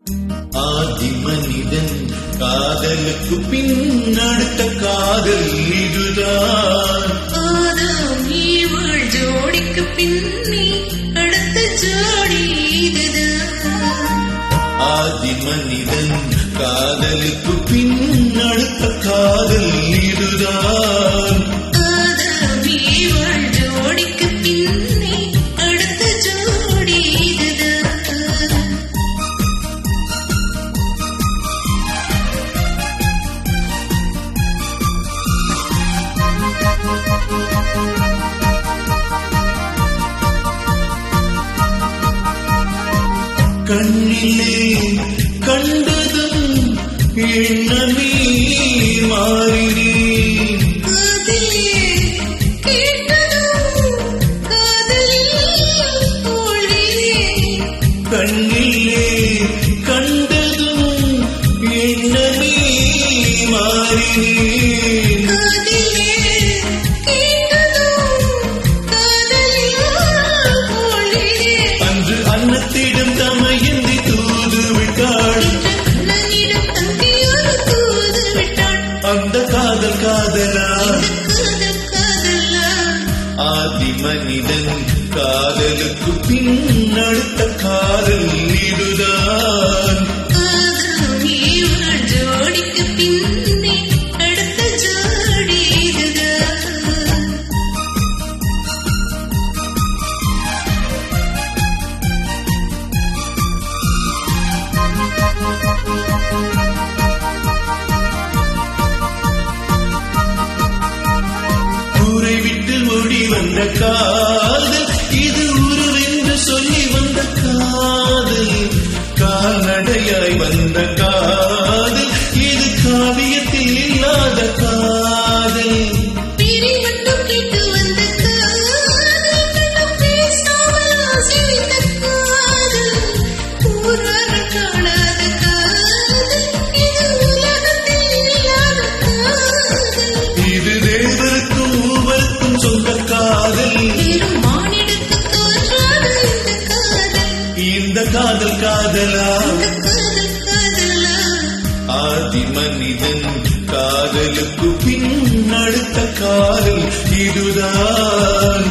ஆதி மனிதன் காதலுக்கு பின் அடுத்த காதல் இதுதான். ஆதாம் ஈவாள் ஜோடிக்கு பின்னே அடுத்த ஜோடி இதுதான். ஆதி மனிதன் காதலுக்கு பின் அடுத்த காதல் இதுதான். ஆதாம் ஈவாள் ஜோடிக்கு பின்னே அடுத்த ஜோடி இதுதான். கண்ணிலே கண்டதும் எண்ணமே மாறினேன். காதிலே கேட்டதும் காதலில் மூழ்கினேன். கண்ணிலே கண்டதும் எண்ணமே மாறினேன். காதிலே கேட்டதும் காதலில் மூழ்கினேன். அன்று அன்னத்திடம் தமையந்தி தூது விட்டாள். அண்ணனிடம் தங்கையோடு தூது விட்டாள். அந்த காதல் காதலா? காதல் காதலா? ஆதி மனிதன் காதலுக்கு பின் அடுத்த காதல் இதுதான். ஆதாம் ஈவாள் ஜோடிக்கு பின்னே அடுத்த ஜோடி இதுதான். ஊரை விட்டு ஓடி வந்த காதல் இது உருவென்று சொல்லி வந்த காதல். கால்நடையாய் வந்த காதல் இது காவியத்தில் இல்லாத காதல். பிரி மட்டும் கேட்டு வந்த காதல், மட்டும் பேசாமல் ஆசை வைத்த காதல். ஊரார்கள் காணாத காதல், இது உலகத்தில் இல்லாத காதல். இது தேவருக்கும் மூவருக்கும் சொந்த காதல். வெறும் மானிடத்து தோன்றாத இந்த காதல். இந்த காதல் காதலா? இந்த காதல் காதலா? ஆதி மனிதன் காதலுக்கு பின் அடுத்த காதல் இதுதான்.